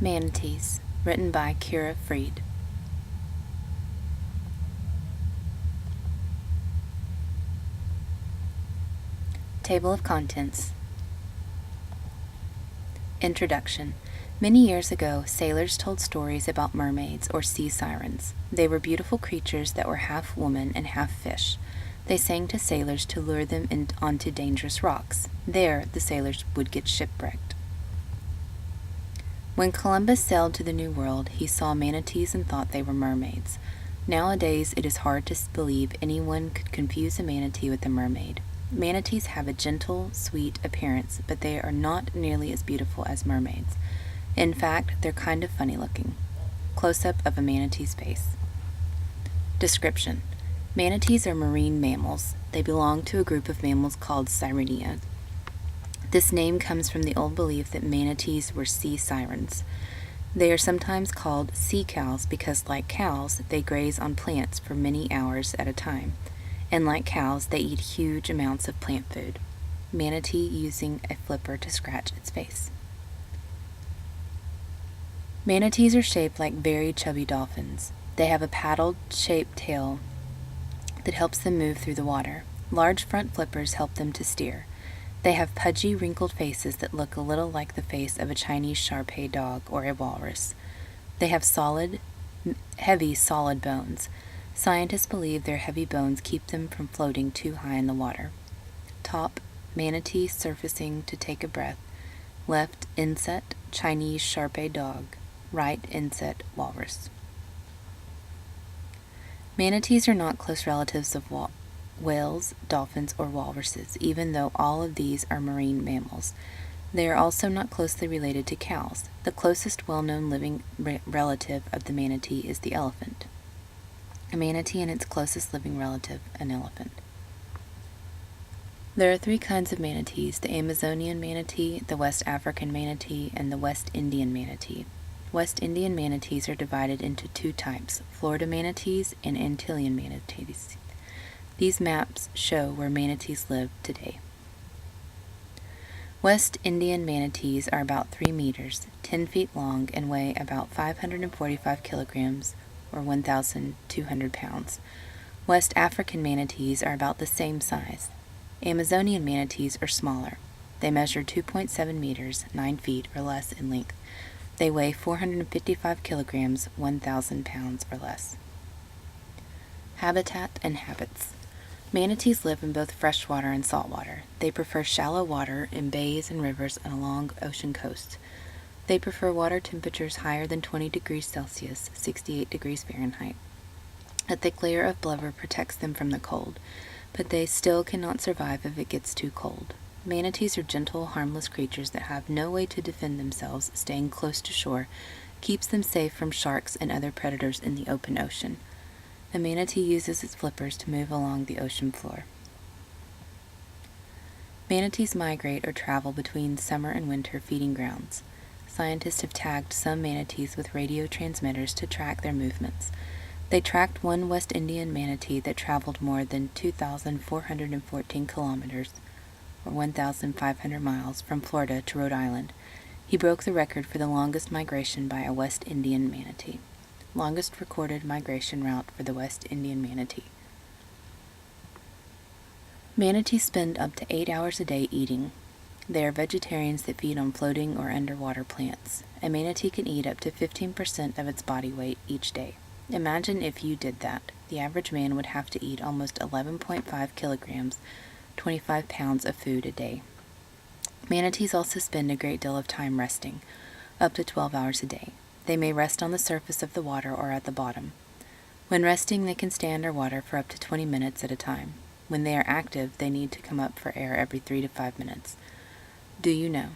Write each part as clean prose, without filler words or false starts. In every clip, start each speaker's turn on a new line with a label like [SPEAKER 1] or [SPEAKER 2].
[SPEAKER 1] Manatees, written by Kira Freed. Table of Contents. Introduction. Many years ago, sailors told stories about mermaids or sea sirens. They were beautiful creatures that were half woman and half fish. They sang to sailors to lure them onto dangerous rocks. There, the sailors would get shipwrecked. When Columbus sailed to the New World, he saw manatees and thought they were mermaids. Nowadays, it is hard to believe anyone could confuse a manatee with a mermaid. Manatees have a gentle, sweet appearance, but they are not nearly as beautiful as mermaids. In fact, they're kind of funny looking. Close-up of a manatee's face. Description. Manatees are marine mammals. They belong to a group of mammals called Sirenia. This name comes from the old belief that manatees were sea sirens. They are sometimes called sea cows because, like cows, they graze on plants for many hours at a time. And like cows, they eat huge amounts of plant food. Manatee using a flipper to scratch its face. Manatees are shaped like very chubby dolphins. They have a paddle-shaped tail that helps them move through the water. Large front flippers help them to steer. They have pudgy, wrinkled faces that look a little like the face of a Chinese Shar-Pei dog or a walrus. They have heavy, solid bones. Scientists believe their heavy bones keep them from floating too high in the water. Top, manatee surfacing to take a breath. Left, inset, Chinese Shar-Pei dog. Right, inset, walrus. Manatees are not close relatives of whales, dolphins, or walruses, even though all of these are marine mammals. They are also not closely related to cows. The closest well-known living relative of the manatee is the elephant. A manatee and its closest living relative, an elephant. There are three kinds of manatees: the Amazonian manatee, the West African manatee, and the West Indian manatee. West Indian manatees are divided into two types: Florida manatees and Antillean manatees. These maps show where manatees live today. West Indian manatees are about 3 meters, 10 feet long, and weigh about 545 kilograms, or 1,200 pounds. West African manatees are about the same size. Amazonian manatees are smaller. They measure 2.7 meters, 9 feet, or less in length. They weigh 455 kilograms, 1,000 pounds, or less. Habitat and habits. Manatees live in both freshwater and saltwater. They prefer shallow water in bays and rivers and along ocean coasts. They prefer water temperatures higher than 20 degrees Celsius, 68 degrees Fahrenheit. A thick layer of blubber protects them from the cold, but they still cannot survive if it gets too cold. Manatees are gentle, harmless creatures that have no way to defend themselves. Staying close to shore keeps them safe from sharks and other predators in the open ocean. A manatee uses its flippers to move along the ocean floor. Manatees migrate or travel between summer and winter feeding grounds. Scientists have tagged some manatees with radio transmitters to track their movements. They tracked one West Indian manatee that traveled more than 2,414 kilometers, or 1,500 miles, from Florida to Rhode Island. He broke the record for the longest migration by a West Indian manatee. Longest recorded migration route for the West Indian manatee. Manatees spend up to 8 hours a day eating. They are vegetarians that feed on floating or underwater plants. A manatee can eat up to 15% of its body weight each day. Imagine if you did that. The average man would have to eat almost 11.5 kilograms, 25 pounds of food a day. Manatees also spend a great deal of time resting, up to 12 hours a day. They may rest on the surface of the water or at the bottom. When resting, they can stay underwater for up to 20 minutes at a time. When they are active, they need to come up for air every 3 to 5 minutes. Do you know?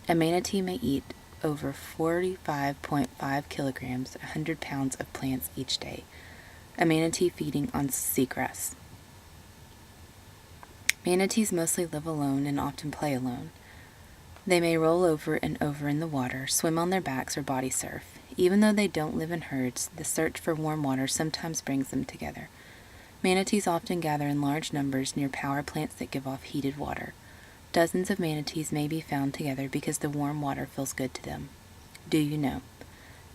[SPEAKER 1] A manatee may eat over 45.5 kilograms, 100 pounds of plants each day. A manatee feeding on seagrass. Manatees mostly live alone and often play alone. They may roll over and over in the water, swim on their backs, or body surf. Even though they don't live in herds, the search for warm water sometimes brings them together. Manatees often gather in large numbers near power plants that give off heated water. Dozens of manatees may be found together because the warm water feels good to them. Do you know?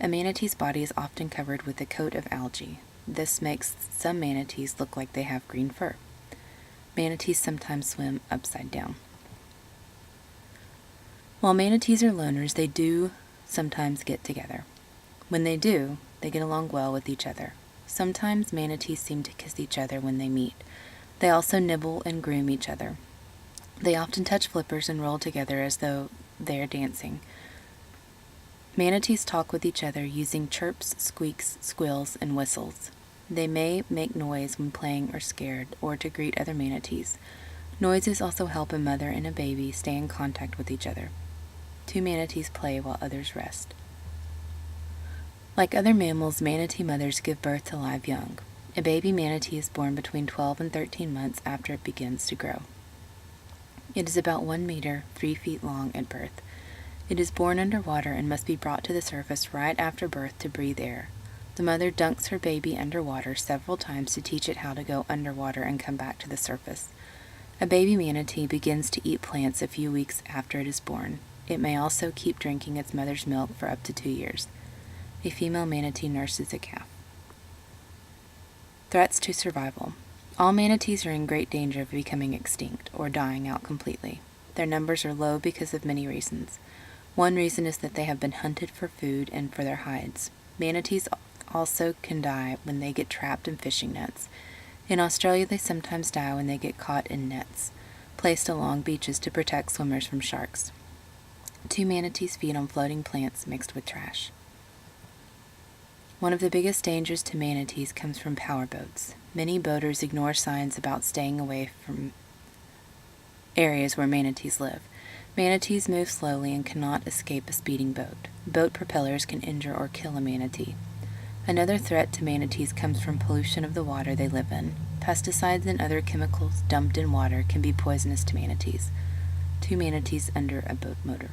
[SPEAKER 1] A manatee's body is often covered with a coat of algae. This makes some manatees look like they have green fur. Manatees sometimes swim upside down. While manatees are loners, they do sometimes get together. When they do, they get along well with each other. Sometimes manatees seem to kiss each other when they meet. They also nibble and groom each other. They often touch flippers and roll together as though they are dancing. Manatees talk with each other using chirps, squeaks, squeals, and whistles. They may make noise when playing or scared, or to greet other manatees. Noises also help a mother and a baby stay in contact with each other. 2 manatees play while others rest. Like other mammals, manatee mothers give birth to live young. A baby manatee is born between 12 and 13 months after it begins to grow. It is about 1 meter, 3 feet long at birth. It is born underwater and must be brought to the surface right after birth to breathe air. The mother dunks her baby underwater several times to teach it how to go underwater and come back to the surface. A baby manatee begins to eat plants a few weeks after it is born. It may also keep drinking its mother's milk for up to 2 years. A female manatee nurses a calf. Threats to survival. All manatees are in great danger of becoming extinct or dying out completely. Their numbers are low because of many reasons. One reason is that they have been hunted for food and for their hides. Manatees also can die when they get trapped in fishing nets. In Australia, they sometimes die when they get caught in nets placed along beaches to protect swimmers from sharks. 2 manatees feed on floating plants mixed with trash. One of the biggest dangers to manatees comes from powerboats. Many boaters ignore signs about staying away from areas where manatees live. Manatees move slowly and cannot escape a speeding boat. Boat propellers can injure or kill a manatee. Another threat to manatees comes from pollution of the water they live in. Pesticides and other chemicals dumped in water can be poisonous to manatees. 2 manatees under a boat motor.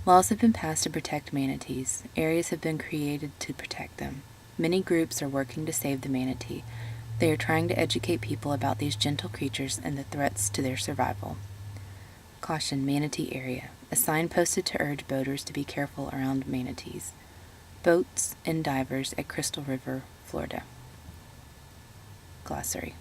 [SPEAKER 1] Laws have been passed to protect manatees. Areas have been created to protect them. Many groups are working to save the manatee. They are trying to educate people about these gentle creatures and the threats to their survival. Caution, manatee area. A sign posted to urge boaters to be careful around manatees. Boats and divers at Crystal River, Florida. Glossary.